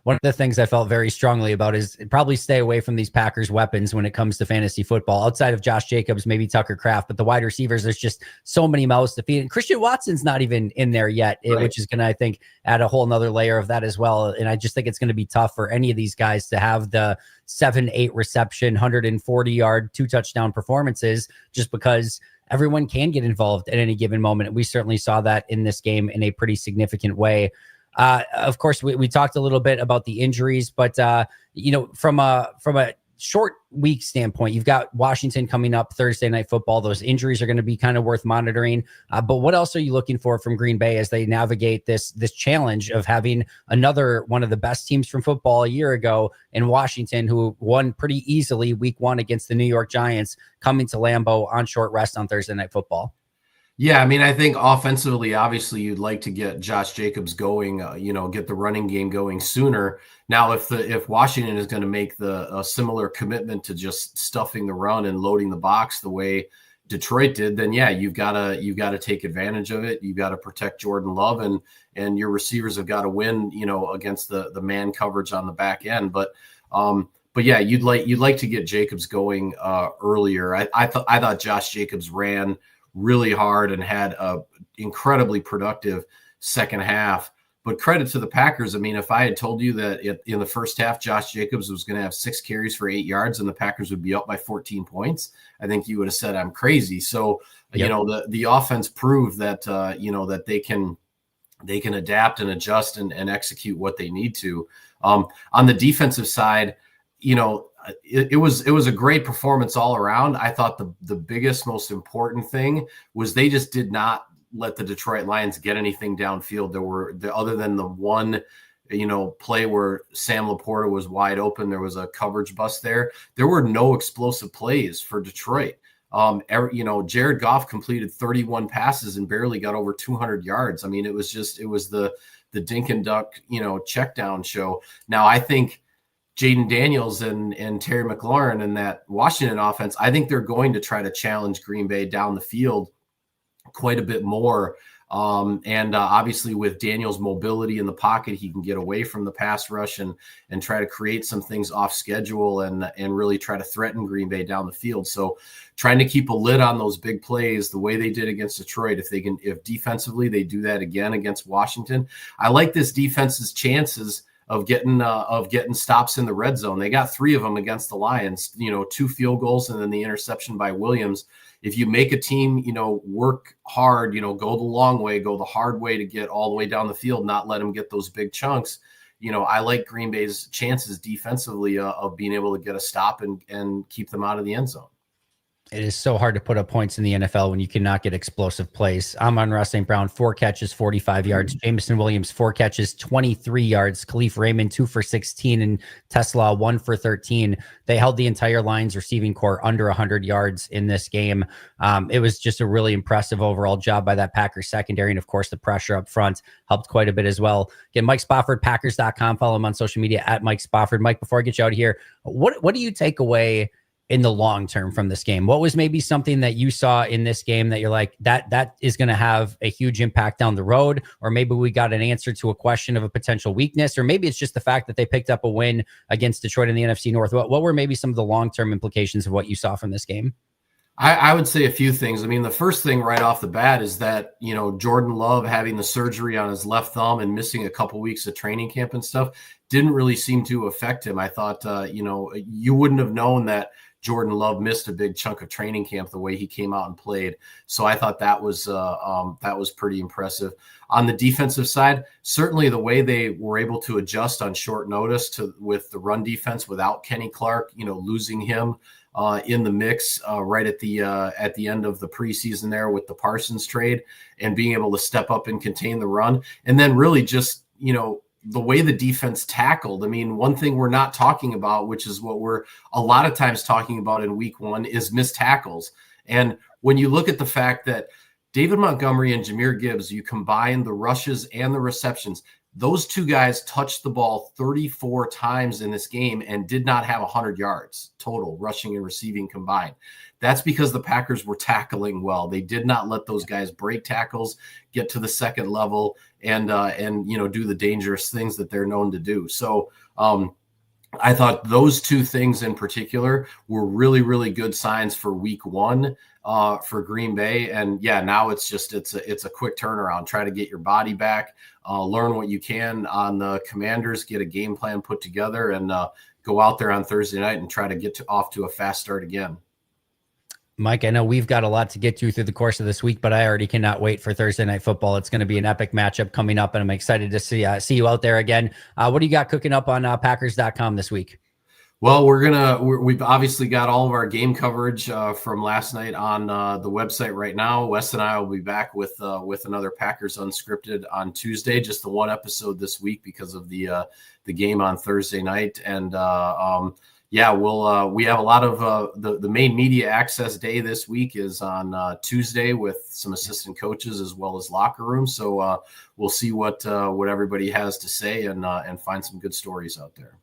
one of the things I felt very strongly about is probably stay away from these Packers weapons when it comes to fantasy football. Outside of Josh Jacobs, maybe Tucker Kraft, but the wide receivers, there's just so many mouths to feed. And Christian Watson's not even in there yet, right, which is going to, I think, add a whole nother layer of that as well. And I just think it's going to be tough for any of these guys to have the 7-8 reception, 140-yard, 2-touchdown performances, just because everyone can get involved at any given moment. We certainly saw that in this game in a pretty significant way. Of course, we talked a little bit about the injuries, but from a short week standpoint, you've got Washington coming up Thursday Night Football. Those injuries are going to be kind of worth monitoring. But what else are you looking for from Green Bay as they navigate this challenge of having another one of the best teams from football a year ago in Washington, who won pretty easily week 1 against the New York Giants, coming to Lambeau on short rest on Thursday Night Football? Yeah, I mean, I think offensively, obviously, you'd like to get Josh Jacobs going, get the running game going sooner. Now, if Washington is going to make a similar commitment to just stuffing the run and loading the box the way Detroit did, then yeah, you've got to take advantage of it. You've got to protect Jordan Love, and your receivers have got to win, against the man coverage on the back end. But yeah, you'd like to get Jacobs going earlier. I thought Josh Jacobs ran really hard and had a incredibly productive second half. But credit to the Packers. I mean, if I had told you that in the first half, Josh Jacobs was going to have 6 carries for 8 yards and the Packers would be up by 14 points, I think you would have said I'm crazy. So, yep, the offense proved that, that they can adapt and adjust and execute what they need to. On the defensive side, it was a great performance all around. I thought the biggest, most important thing was they just did not let the Detroit Lions get anything downfield. Other than the one, play where Sam Laporta was wide open, there was a coverage bust there. There were no explosive plays for Detroit. Jared Goff completed 31 passes and barely got over 200 yards. I mean, it was the dink and duck, check down show. Now, I think Jaden Daniels and Terry McLaurin and that Washington offense, I think they're going to try to challenge Green Bay down the field quite a bit more. And obviously with Daniel's mobility in the pocket, he can get away from the pass rush and try to create some things off schedule and really try to threaten Green Bay down the field. So trying to keep a lid on those big plays the way they did against Detroit. If defensively they do that again against Washington, I like this defense's chances of getting stops in the red zone. They got 3 of them against the Lions, 2 field goals and then the interception by Williams. If you make a team, work hard, go the long way, go the hard way to get all the way down the field, not let them get those big chunks. I like Green Bay's chances defensively of being able to get a stop and keep them out of the end zone. It is so hard to put up points in the NFL when you cannot get explosive plays. Amon-Ra St. Brown, 4 catches, 45 yards. Jameson Williams, 4 catches, 23 yards. Khalif Raymond, 2 for 16. And Tesla, 1 for 13. They held the entire Lions receiving corps under 100 yards in this game. It was just a really impressive overall job by that Packers secondary. And, of course, the pressure up front helped quite a bit as well. Again, Mike Spafford, Packers.com. Follow him on social media at Mike Spafford. Mike, before I get you out of here, what do you take away in the long term from this game? What was maybe something that you saw in this game that you're like, that is going to have a huge impact down the road? Or maybe we got an answer to a question of a potential weakness, or maybe it's just the fact that they picked up a win against Detroit in the NFC North. What were maybe some of the long-term implications of what you saw from this game? I would say a few things. I mean, the first thing right off the bat is that, Jordan Love having the surgery on his left thumb and missing a couple weeks of training camp and stuff didn't really seem to affect him. I thought, you wouldn't have known that Jordan Love missed a big chunk of training camp the way he came out and played. So I thought that was pretty impressive. On the defensive side, certainly the way they were able to adjust on short notice with the run defense without Kenny Clark, losing him in the mix right at the end of the preseason there with the Parsons trade, and being able to step up and contain the run. And then really just, the way the defense tackled. I mean, one thing we're not talking about, which is what we're a lot of times talking about in week 1, is missed tackles. And when you look at the fact that David Montgomery and Jahmyr Gibbs, you combine the rushes and the receptions, those 2 guys touched the ball 34 times in this game and did not have 100 yards total, rushing and receiving combined. That's because the Packers were tackling well. They did not let those guys break tackles, get to the second level, and do the dangerous things that they're known to do. So I thought those 2 things in particular were really, really good signs for week 1 for Green Bay. And yeah, now it's a quick turnaround. Try to get your body back, learn what you can on the Commanders, get a game plan put together, and go out there on Thursday night and try to get off to a fast start again. Mike, I know we've got a lot to get to through the course of this week, but I already cannot wait for Thursday Night Football. It's going to be an epic matchup coming up, and I'm excited to see you out there again. What do you got cooking up on Packers.com this week? Well, we've obviously got all of our game coverage from last night on the website right now. Wes and I will be back with another Packers Unscripted on Tuesday, just the 1 episode this week because of the game on Thursday night. And we have a lot of the main media access day this week is on Tuesday with some assistant coaches as well as locker room. So we'll see what everybody has to say and find some good stories out there.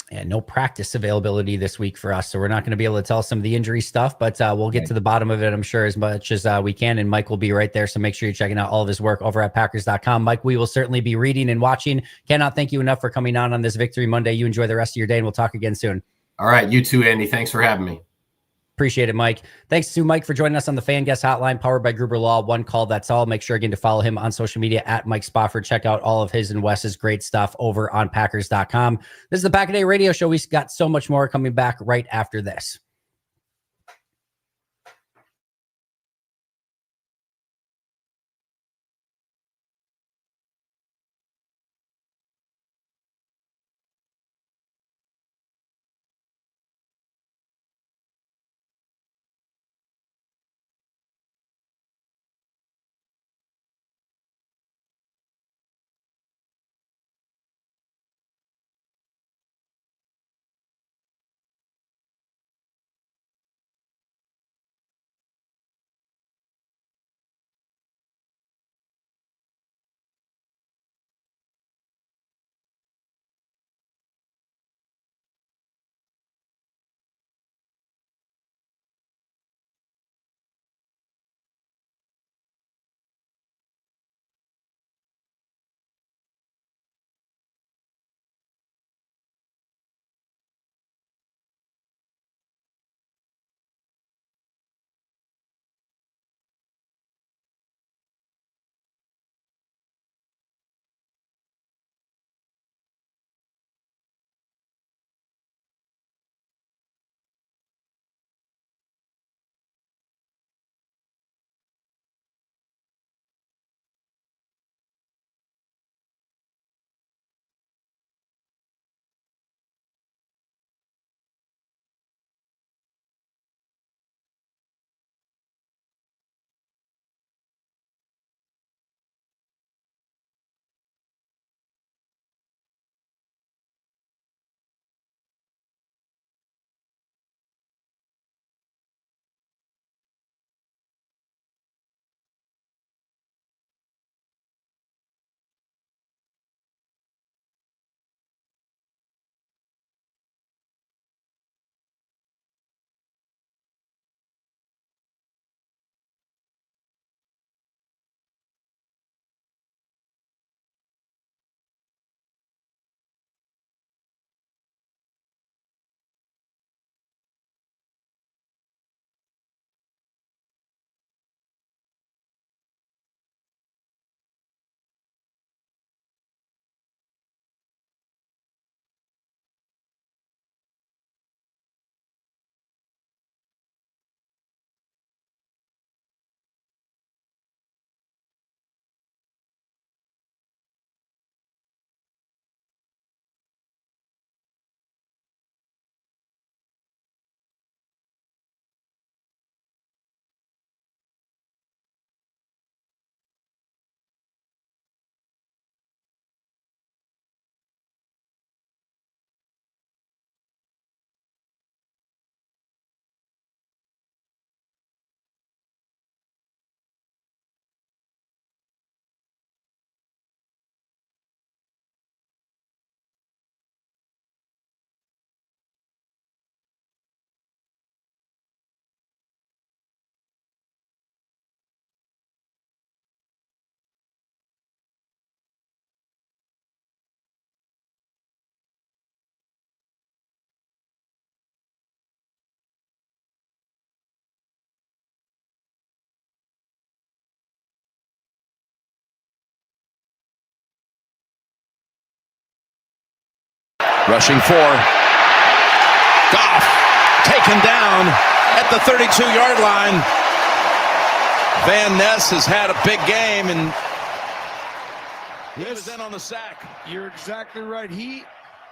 And no practice availability this week for us, so we're not going to be able to tell some of the injury stuff, but we'll get to the bottom of it, I'm sure, as much as we can, and Mike will be right there, so make sure you're checking out all of his work over at Packers.com. Mike, we will certainly be reading and watching. Cannot thank you enough for coming on this Victory Monday. You enjoy the rest of your day, and we'll talk again soon. All right, you too, Andy. Thanks for having me. Appreciate it, Mike. Thanks to Mike for joining us on the Fan Guest Hotline, powered by Gruber Law. One call, that's all. Make sure again to follow him on social media at Mike Spafford. Check out all of his and Wes's great stuff over on Packers.com. This is the Pack a Day Radio Show. We've got so much more coming back right after this. Rushing 4. Goff taken down at the 32-yard line. Van Ness has had a big game, and he was in on the sack. You're exactly right. He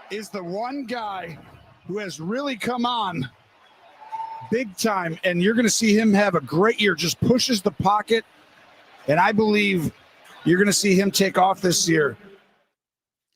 is the one guy who has really come on big time, and you're going to see him have a great year. Just pushes the pocket, and I believe you're going to see him take off this year.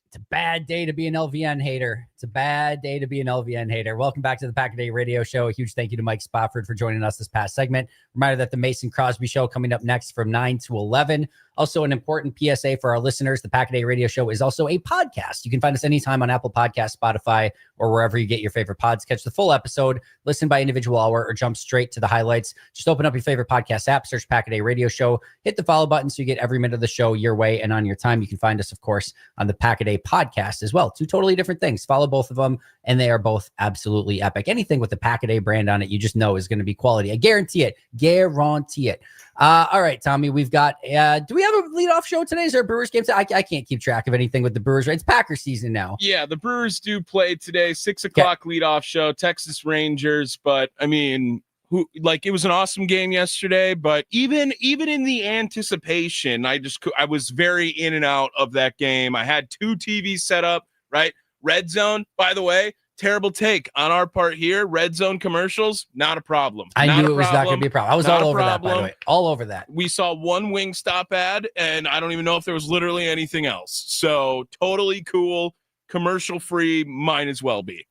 It's a bad day to be an LVN hater. It's a bad day to be an LVN hater. Welcome back to the Pack a Day Radio Show. A huge thank you to Mike Spafford for joining us this past segment. Reminder that the Mason Crosby Show coming up next from 9 to 11. Also, an important PSA for our listeners. The Pack a Day Radio Show is also a podcast. You can find us anytime on Apple Podcasts, Spotify, or wherever you get your favorite pods. Catch the full episode, listen by individual hour, or jump straight to the highlights. Just open up your favorite podcast app, search Pack a Day Radio Show, hit the follow button so you get every minute of the show your way and on your time. You can find us, of course, on the Pack a Day podcast as well. Two totally different things. Follow both of them, and they are both absolutely epic. Anything with the Pack a Day brand on it, you just know is going to be quality. I guarantee it. Guarantee it. All right, Tommy, we've got, do we have a leadoff show today? Is there a Brewers game? I can't keep track of anything with the Brewers, right? It's Packer season now. Yeah, the Brewers do play today, 6 o'clock leadoff show, Texas Rangers. But I mean, it was an awesome game yesterday, but even in the anticipation, I was very in and out of that game. I had 2 TVs set up, right? Red Zone, by the way, terrible take on our part here. Red Zone commercials, not a problem. I knew it was not going to be a problem. I was all over that, by the way. All over that. We saw one Wingstop ad, and I don't even know if there was literally anything else. So totally cool, commercial free, might as well be.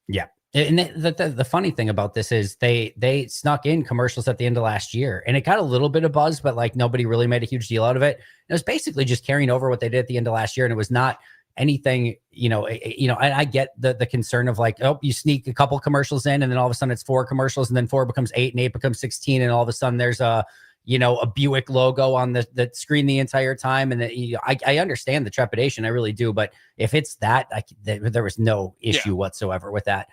Yeah. And the funny thing about this is they snuck in commercials at the end of last year, and it got a little bit of buzz, but like nobody really made a huge deal out of it. It was basically just carrying over what they did at the end of last year, and it was not anything, I get the concern of like, oh, you sneak a couple commercials in and then all of a sudden it's 4 commercials and then 4 becomes 8 and 8 becomes 16. And all of a sudden there's a Buick logo on the screen the entire time. And I understand the trepidation. I really do. But if it's that, there was no issue whatsoever with that.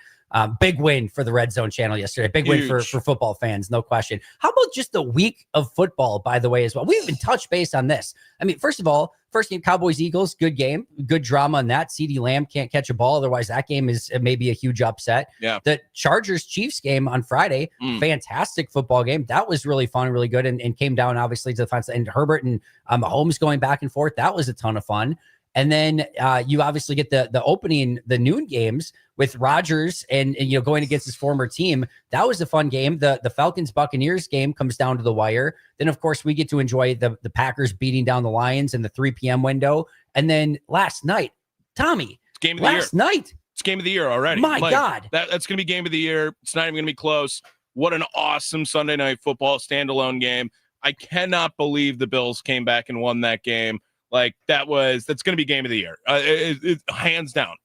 Big win for the Red Zone channel yesterday. Big win for football fans, no question. How about just the week of football, by the way, as well? We haven't touched base on this. I mean, first of all, first game, Cowboys-Eagles, good game. Good drama on that. CeeDee Lamb can't catch a ball. Otherwise, that game is maybe a huge upset. Yeah. The Chargers-Chiefs game on Friday, fantastic football game. That was really fun, really good, and came down, obviously, to the final. And Herbert and Mahomes going back and forth. That was a ton of fun. And then you obviously get the opening, the noon games with Rodgers and going against his former team. That was a fun game. The Falcons-Buccaneers game comes down to the wire. Then, of course, we get to enjoy the Packers beating down the Lions in the 3 p.m. window. And then last night, Tommy, it's game of the year. It's game of the year already. My God. That's going to be game of the year. It's not even going to be close. What an awesome Sunday Night Football standalone game. I cannot believe the Bills came back and won that game. Like that's going to be game of the year. Hands down.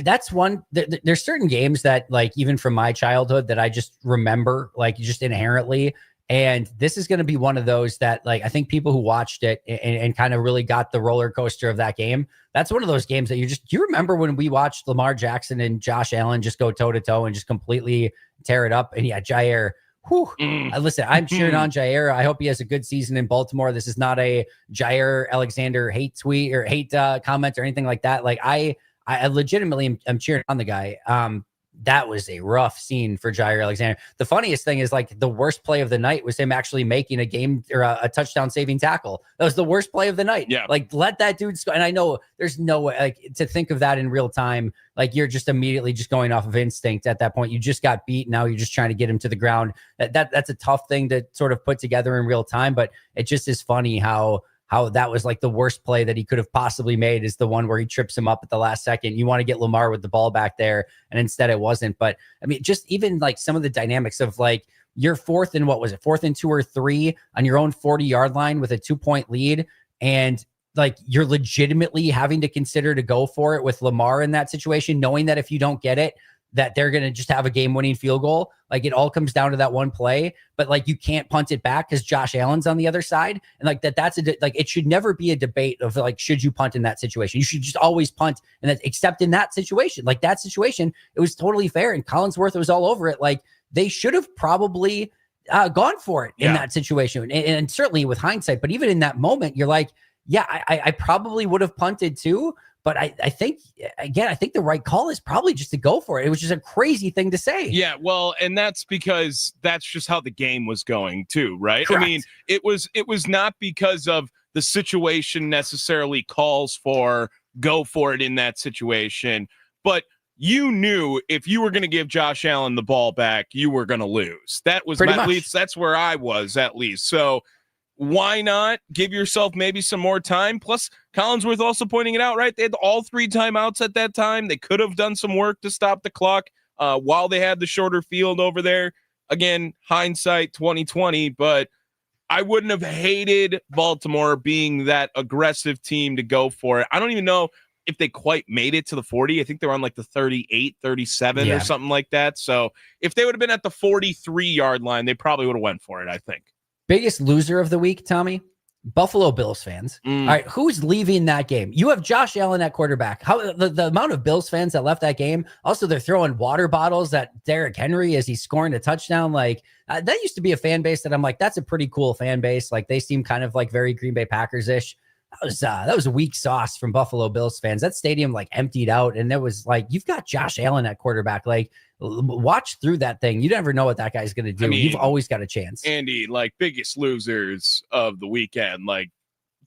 That's one. There's certain games that like, even from my childhood that I just remember like just inherently. And this is going to be one of those that like, I think people who watched it and kind of really got the roller coaster of that game. That's one of those games that you remember when we watched Lamar Jackson and Josh Allen just go toe to toe and just completely tear it up. And yeah, Jair, listen, I'm cheering on Jair. I hope he has a good season in Baltimore. This is not a Jair Alexander hate tweet or hate comment or anything like that. Like I legitimately am cheering on the guy. That was a rough scene for Jair Alexander. The funniest thing is like the worst play of the night was him actually making a game or a touchdown saving tackle. That was the worst play of the night. Yeah. Like let that dude score. And I know there's no way like to think of that in real time. Like you're just immediately just going off of instinct at that point. You just got beat. Now you're just trying to get him to the ground. That's a tough thing to sort of put together in real time, but it just is funny how that was like the worst play that he could have possibly made is the one where he trips him up at the last second. You want to get Lamar with the ball back there, and instead it wasn't. But I mean, just even like some of the dynamics of like you're 4th and 2 or 3 on your own 40-yard line with a 2-point lead. And like you're legitimately having to consider to go for it with Lamar in that situation, knowing that if you don't get it, that they're going to just have a game-winning field goal. Like it all comes down to that one play, but like you can't punt it back because Josh Allen's on the other side. And like that's like, it should never be a debate of like, should you punt in that situation? You should just always punt. And that, except in that situation, like that situation, it was totally fair. And Collinsworth was all over it. Like they should have probably gone for it in that situation. And certainly with hindsight, but even in that moment, you're like, yeah, I probably would have punted too, But I think, again, I think the right call is probably just to go for it. It was just a crazy thing to say. Yeah, well, and that's because that's just how the game was going too, right? Correct. I mean, it was not because of the situation necessarily calls for go for it in that situation, but you knew if you were going to give Josh Allen the ball back, you were going to lose. That was at least that's where I was at least. So why not give yourself maybe some more time? Plus, Collinsworth also pointing it out, right? They had all 3 timeouts at that time. They could have done some work to stop the clock while they had the shorter field over there. Again, hindsight 2020, but I wouldn't have hated Baltimore being that aggressive team to go for it. I don't even know if they quite made it to the 40. I think they were on like the 38, 37 or something like that. So if they would have been at the 43-yard line, they probably would have went for it, I think. Biggest loser of the week, Tommy? Buffalo Bills fans. All right, who's leaving that game? You have Josh Allen at quarterback. How the amount of Bills fans that left that game? Also, they're throwing water bottles at Derrick Henry as he's scoring a touchdown. Like that used to be a fan base that I'm like, that's a pretty cool fan base. Like they seem kind of like very Green Bay Packers-ish. That was a weak sauce from Buffalo Bills fans. That stadium like emptied out, and it was like, you've got Josh Allen at quarterback. Like, watch through that thing. You never know what that guy's going to do. I mean, you've always got a chance. Andy, like biggest losers of the weekend, like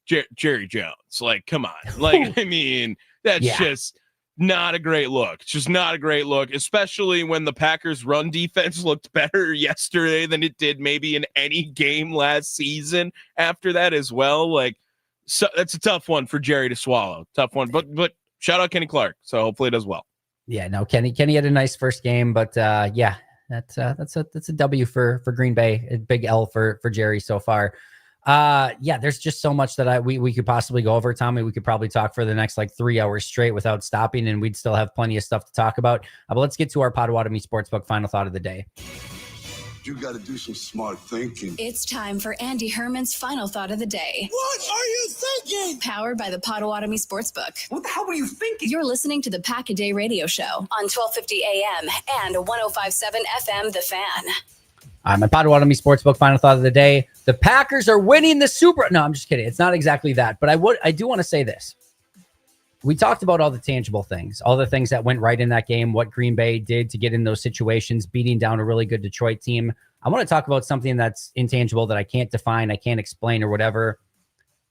Jerry Jones. Like, come on. Like, I mean, that's just not a great look. It's just not a great look, especially when the Packers run defense looked better yesterday than it did maybe in any game last season after that as well. Like, so that's a tough one for Jerry to swallow. Tough one, but shout out Kenny Clark. So hopefully it does well. Yeah, no, Kenny had a nice first game, but that's a W for Green Bay. A big L for Jerry so far. There's just so much that we could possibly go over, Tommy. We could probably talk for the next like 3 hours straight without stopping, and we'd still have plenty of stuff to talk about. But let's get to our Potawatomi Sportsbook final thought of the day. You got to do some smart thinking. It's time for Andy Herman's final thought of the day. What are you thinking? Powered by the Potawatomi Sportsbook. What the hell were you thinking? You're listening to the Pack-A-Day radio show on 1250 AM and 105.7 FM, The Fan. My Potawatomi Sportsbook final thought of the day. The Packers are winning the Super. No, I'm just kidding. It's not exactly that, but I do want to say this. We talked about all the tangible things, all the things that went right in that game, what Green Bay did to get in those situations, beating down a really good Detroit team. I want to talk about something that's intangible that I can't define, I can't explain or whatever.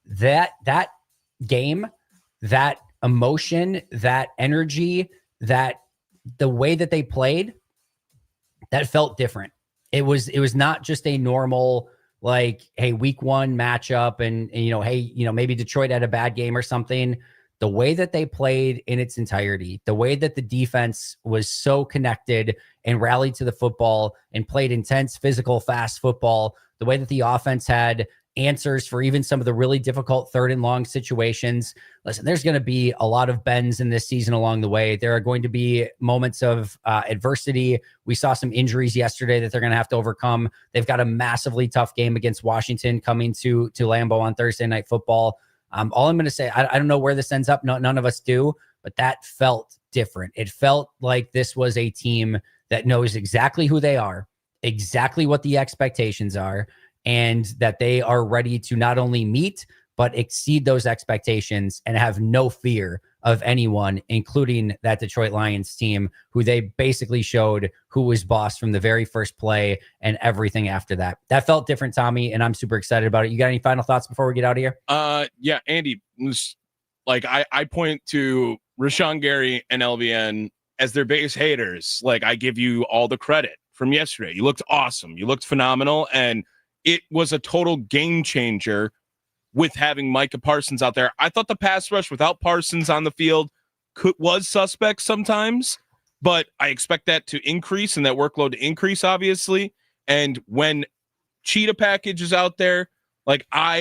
That game, that emotion, that energy, that the way that they played, that felt different. It was not just a normal, like, hey, week 1 matchup and hey, maybe Detroit had a bad game or something. The way that they played in its entirety, the way that the defense was so connected and rallied to the football and played intense, physical, fast football, the way that the offense had answers for even some of the really difficult 3rd and long situations. Listen, there's going to be a lot of bends in this season along the way. There are going to be moments of adversity. We saw some injuries yesterday that they're going to have to overcome. They've got a massively tough game against Washington coming to Lambeau on Thursday Night Football. All I'm going to say, I don't know where this ends up. No, none of us do, but that felt different. It felt like this was a team that knows exactly who they are, exactly what the expectations are, and that they are ready to not only meet, but exceed those expectations and have no fear of anyone, including that Detroit Lions team, who they basically showed who was boss from the very first play and everything after that. That felt different, Tommy, and I'm super excited about it. You got any final thoughts before we get out of here? Yeah, Andy, like I point to Rashawn Gary and LVN as their biggest haters. Like, I give you all the credit from yesterday. You looked awesome. You looked phenomenal, and it was a total game changer with having Micah Parsons out there. I thought the pass rush without Parsons on the field was suspect sometimes, but I expect that to increase and that workload to increase, obviously. And when Cheetah package is out there, like I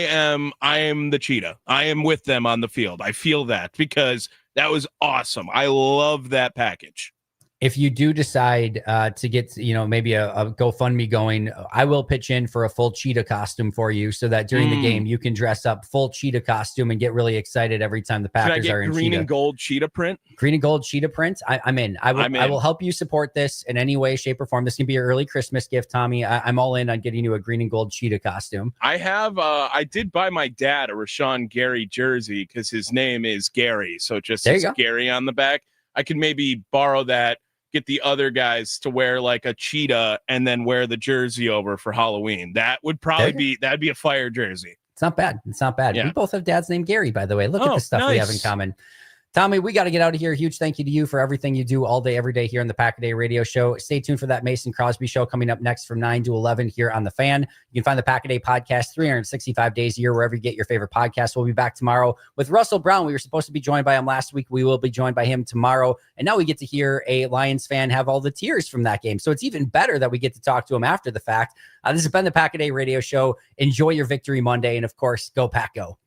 am the Cheetah. I am with them on the field. I feel that because that was awesome. I love that package. if you do decide to get, maybe a GoFundMe going, I will pitch in for a full cheetah costume for you so that during the game you can dress up full cheetah costume and get really excited every time the Packers are in green cheetah. and gold cheetah print? Green and gold cheetah print. I'm in. I will help you support this in any way, shape, or form. This can be your early Christmas gift, Tommy. I'm all in on getting you a green and gold cheetah costume. I did buy my dad a Rashawn Gary jersey because his name is Gary. So it just says Gary on the back. I could maybe borrow that, get the other guys to wear like a cheetah and then wear the jersey over for Halloween. That would probably that'd be a fire jersey. It's not bad. It's not bad. Yeah. We both have dads named Gary, by the way. Look at the stuff we have in common. Tommy, we got to get out of here. Huge thank you to you for everything you do all day, every day here on the Pack a Day Radio Show. Stay tuned for that Mason Crosby show coming up next from 9 to 11 here on The Fan. You can find the Pack a Day podcast 365 days a year, wherever you get your favorite podcast. We'll be back tomorrow with Russell Brown. We were supposed to be joined by him last week. We will be joined by him tomorrow. And now we get to hear a Lions fan have all the tears from that game. So it's even better that we get to talk to him after the fact. This has been the Pack a Day Radio Show. Enjoy your victory Monday. And of course, go Pack Go.